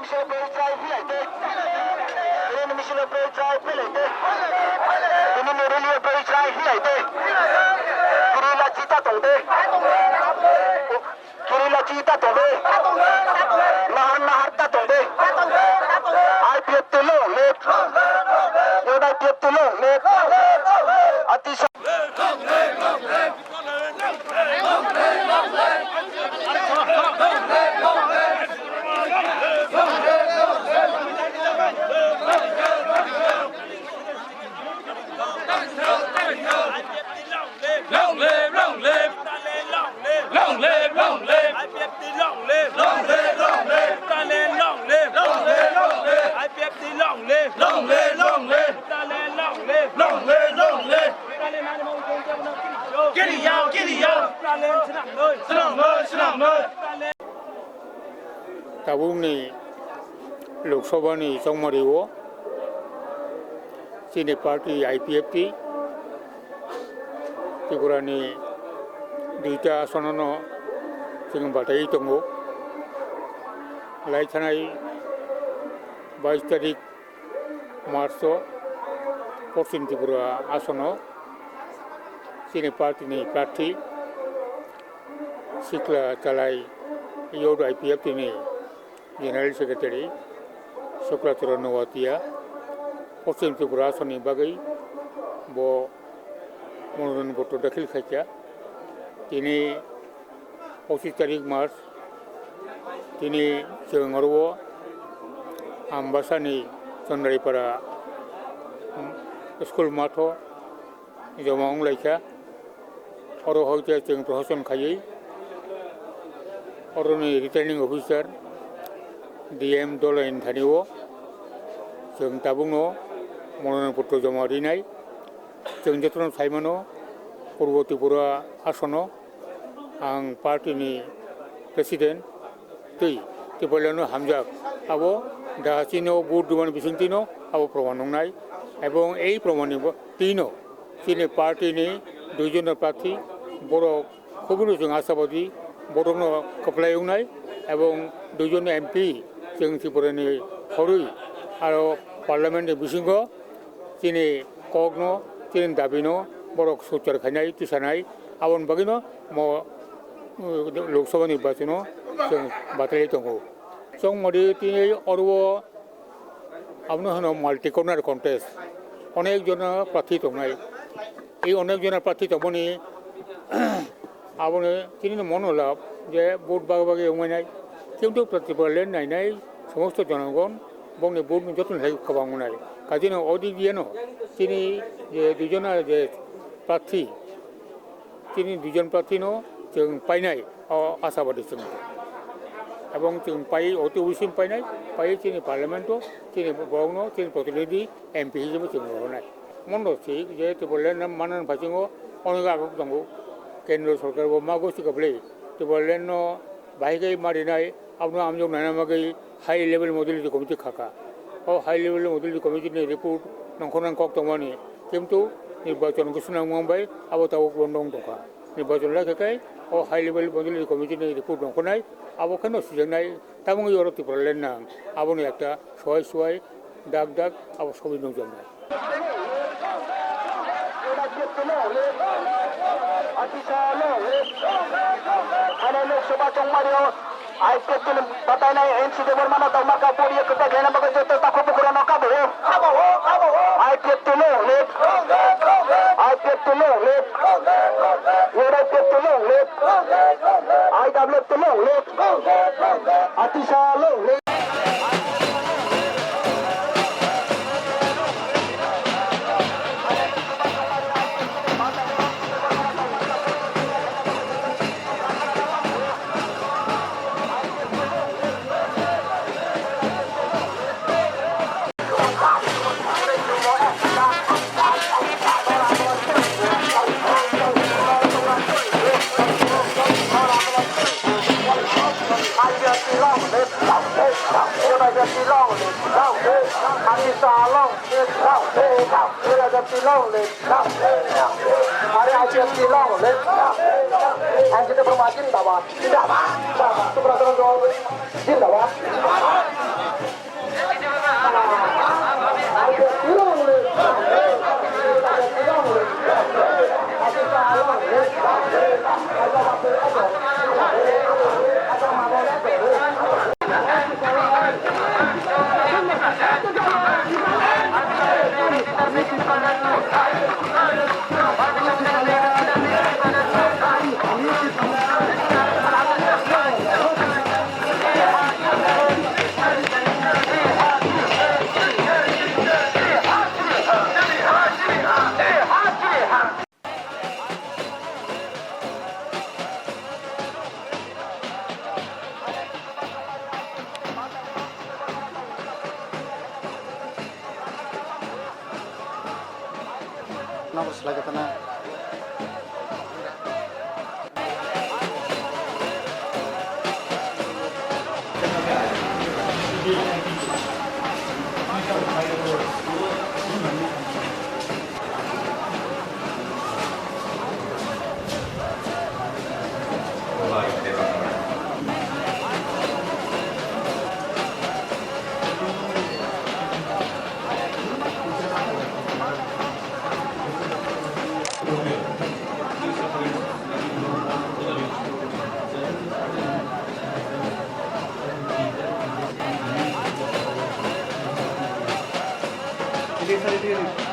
Michel Beyzay Filete. Green Michel Beyzay Filete. Ini Murilio Beyzay Filete. Kirila Chita Tonde. Kirila Chita Tonde. Nahar Nahar Ta Tonde. IPF to long live. United to long live. Atisha. Long live, long live, long live, long live, IPFT long live, long live, long live, Thailand long live, long live, long live, IPFT long live, long live, long live, Thailand long live, long live, long live. Thailand มาในมงคลเจ้าหน้าที่โย Giddy out, giddy out. Thailand ชนะเลย Slamเลย, slamเลย. ताबुंनि लोकसभानि संमरियाव जोंनि party IPFT त्रिपुरानि दुइटा आसनाव जों बादायै दङ लायथानाय 22 तारिख मार्चआव पश्चिम त्रिपुरा आसनाव जोंनि पार्टीनि प्रार्थी सिक्ला चालाय youth IPFTनि general secretary Shuklacharan नवातिया पश्चिम त्रिपुरा आसननि बागै मनोनयन पत्र दाखिल खायचा दिनै 25 तारिख मार्च दिनै जों आरोबाव आम्बासानि चन्द्राइपारा स्कुल माथो जमां लायचा आरो हयতো जों प्रशासन खायै अरनि रिटार्निं अफिसार DM दलाइन थानायाव जों दाबुङो मनोनयन पत्र जमा हैनाय जों जतन साइमनो पूर्व त्रिपुरा आसनाव आं पार्टीनि प्रेसिडेन्ट त्रिपुरायावनो हामजाक आबो दासिनो बुधबार बिसुंतिनो आबो प्रमाण नंनाय एवं এই प्रमाणनि तीनो जोंनि पार्टीनि दुइजन प्रार्थी बर' खुबैनो जों आशाबादि बर'नो खोख्लैनाय एवं दुइजन MP जों त्रिपुरानि हरै आरो पार्लामेन्टनि बिसिङाव जोंनि ककनो जोंनि दाबिनो बर' सुचार खायनाय तिसानाय आबोन बागैनो लोकसभा निर्वाचनाव जों बादायनाय दङ जों मदि दिनै आरोबाव आपनो होनो माल्टी कर्नार कन्टेस्ट अनेक जन प्रार्थी दंनाय এই অনেক জনের প্রার্থী তখনই আপনি তিনি মনে লাভ যে ভোট বাগে বাগে এমাইনাই কিন্তু প্রতিফলেন নাইনাই সমস্ত জনগণ বংনি ভোট যত্ন খাবাংনাই কাজে অদি দিয়েন তিনি যে দুজনা যে প্রার্থী তিনি দুজন প্রার্থীনো जों পাইনাই আশাবাদী जों এবং जों পাই অতি অবশ্যই পাইনাই পাই তিনি পার্লামেন্টও তিনি বংনো তিনি প্রতিনিধি MP হিসেবে जों হনাই মনসি যে ত্রিপুরাল্যান্ড মানন ভাষিङो অনেক आगोग दङ केन्द्र सरकार मा गोष्ठी कबले ত্রিপুরাল্যান্ড बाहिगै मारिनाय आपनो आमजों नायनामागै हाई लेवल मॉडलिटी कमिटी खाका हाई लेवल मॉडलिटी कमिटी नि रिपोर्ट नंखनां कक दंमानि किन्तु निर्वाचन घोषणा मांबाय आबोताव बन्दं दंखा निर्वाचन लाखाय हाई लेवल मॉडलिटी कमिटी नि रिपोर्ट नंखनाय आबोखानो सुजेनाय तामुं इउरो ত্রিপুরাল্যান্ড नां आबोनो एकटा सहाय सहाय दाग दाग आबो सबै दंजोबनाय लोकसभा चौमारियाव IPFT बताइनाय MC देवर माना दौमाका पोरिया कता घेना बगै जतो ताखो पुकुरा नका भो IPFT लो लेट IPFT लो लेट IPFT लो लेट IWFT लो लेट अतिशा लो late nabos lagi tanah. Ini